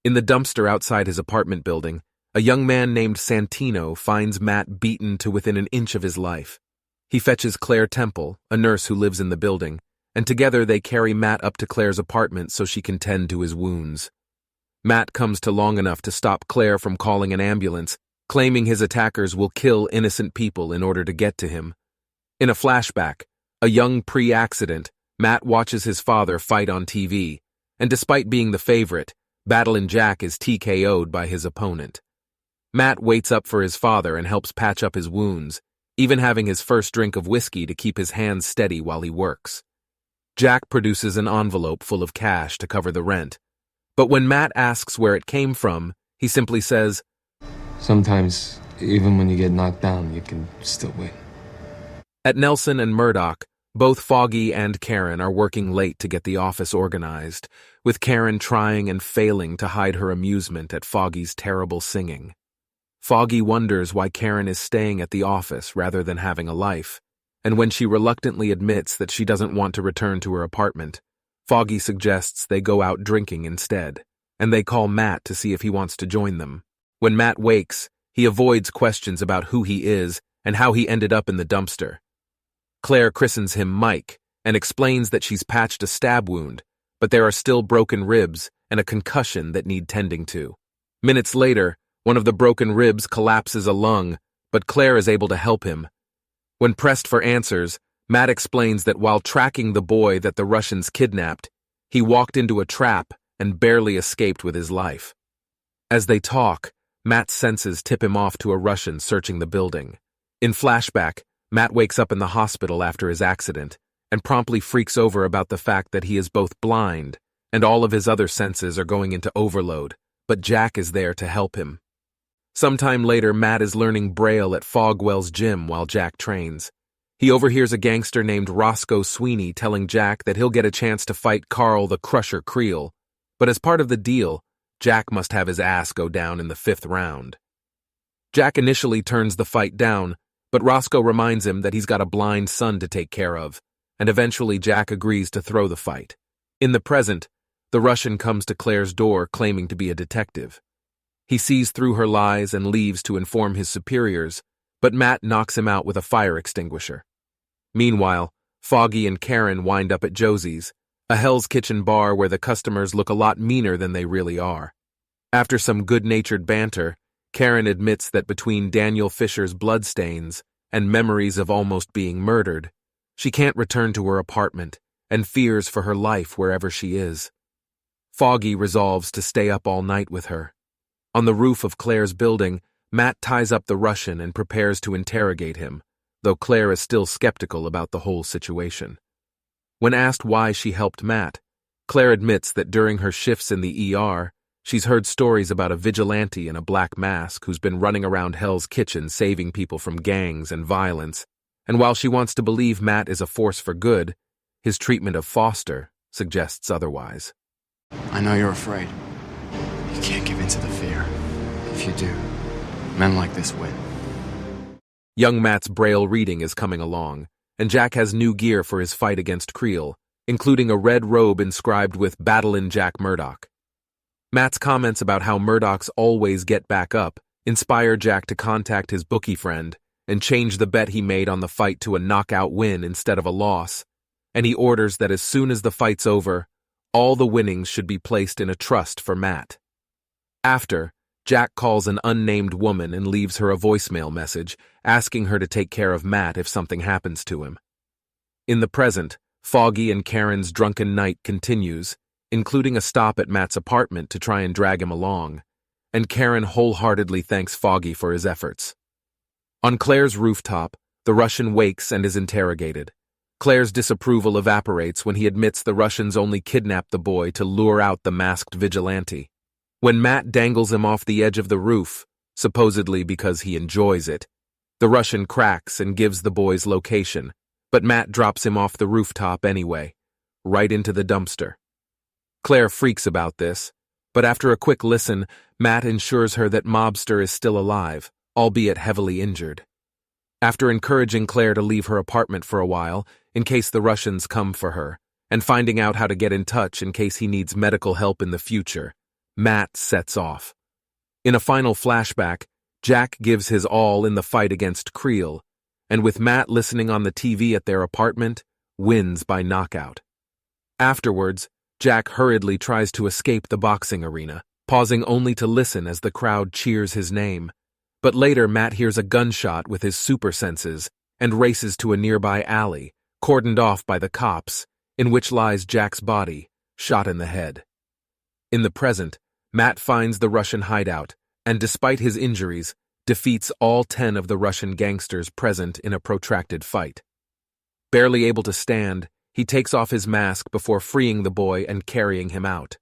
In the dumpster outside his apartment building, a young man named Santino finds Matt beaten to within an inch of his life. He fetches Claire Temple, a nurse who lives in the building, and together they carry Matt up to Claire's apartment so she can tend to his wounds. Matt comes to long enough to stop Claire from calling an ambulance, claiming his attackers will kill innocent people in order to get to him. In a flashback, a young pre-accident, Matt watches his father fight on TV, and despite being the favorite, Battlin' Jack is TKO'd by his opponent. Matt waits up for his father and helps patch up his wounds, even having his first drink of whiskey to keep his hands steady while he works. Jack produces an envelope full of cash to cover the rent, but when Matt asks where it came from, he simply says, "Sometimes, even when you get knocked down, you can still win." At Nelson and Murdock, both Foggy and Karen are working late to get the office organized, with Karen trying and failing to hide her amusement at Foggy's terrible singing. Foggy wonders why Karen is staying at the office rather than having a life, and when she reluctantly admits that she doesn't want to return to her apartment, Foggy suggests they go out drinking instead, and they call Matt to see if he wants to join them. When Matt wakes, he avoids questions about who he is and how he ended up in the dumpster. Claire christens him Mike and explains that she's patched a stab wound, but there are still broken ribs and a concussion that need tending to. Minutes later, one of the broken ribs collapses a lung, but Claire is able to help him. When pressed for answers, Matt explains that while tracking the boy that the Russians kidnapped, he walked into a trap and barely escaped with his life. As they talk, Matt's senses tip him off to a Russian searching the building. In flashback, Matt wakes up in the hospital after his accident and promptly freaks over about the fact that he is both blind and all of his other senses are going into overload, but Jack is there to help him. Sometime later, Matt is learning Braille at Fogwell's gym while Jack trains. He overhears a gangster named Roscoe Sweeney telling Jack that he'll get a chance to fight Carl the Crusher Creel, but as part of the deal, Jack must have his ass go down in the 5th round. Jack initially turns the fight down, but Roscoe reminds him that he's got a blind son to take care of, and eventually Jack agrees to throw the fight. In the present, the Russian comes to Claire's door claiming to be a detective. He sees through her lies and leaves to inform his superiors, but Matt knocks him out with a fire extinguisher. Meanwhile, Foggy and Karen wind up at Josie's, a Hell's Kitchen bar where the customers look a lot meaner than they really are. After some good-natured banter, Karen admits that between Daniel Fisher's bloodstains and memories of almost being murdered, she can't return to her apartment and fears for her life wherever she is. Foggy resolves to stay up all night with her. On the roof of Claire's building, Matt ties up the Russian and prepares to interrogate him, though Claire is still skeptical about the whole situation. When asked why she helped Matt, Claire admits that during her shifts in the ER, she's heard stories about a vigilante in a black mask who's been running around Hell's Kitchen saving people from gangs and violence, and while she wants to believe Matt is a force for good, his treatment of Foster suggests otherwise. "I know you're afraid. You can't give in to the fear. If you do, men like this win." Young Matt's Braille reading is coming along, and Jack has new gear for his fight against Creel, including a red robe inscribed with Battlin' Jack Murdock. Matt's comments about how Murdoch's always get back up inspire Jack to contact his bookie friend and change the bet he made on the fight to a knockout win instead of a loss, and he orders that as soon as the fight's over, all the winnings should be placed in a trust for Matt. After, Jack calls an unnamed woman and leaves her a voicemail message asking her to take care of Matt if something happens to him. In the present, Foggy and Karen's drunken night continues, including a stop at Matt's apartment to try and drag him along, and Karen wholeheartedly thanks Foggy for his efforts. On Claire's rooftop, the Russian wakes and is interrogated. Claire's disapproval evaporates when he admits the Russians only kidnapped the boy to lure out the masked vigilante. When Matt dangles him off the edge of the roof, supposedly because he enjoys it, the Russian cracks and gives the boy's location, but Matt drops him off the rooftop anyway, right into the dumpster. Claire freaks about this, but after a quick listen, Matt ensures her that Mobster is still alive, albeit heavily injured. After encouraging Claire to leave her apartment for a while, in case the Russians come for her, and finding out how to get in touch in case he needs medical help in the future, Matt sets off. In a final flashback, Jack gives his all in the fight against Creel, and with Matt listening on the TV at their apartment, wins by knockout. Afterwards, Jack hurriedly tries to escape the boxing arena, pausing only to listen as the crowd cheers his name. But later Matt hears a gunshot with his super senses and races to a nearby alley, cordoned off by the cops, in which lies Jack's body, shot in the head. In the present, Matt finds the Russian hideout, and despite his injuries, defeats all 10 of the Russian gangsters present in a protracted fight. Barely able to stand, he takes off his mask before freeing the boy and carrying him out.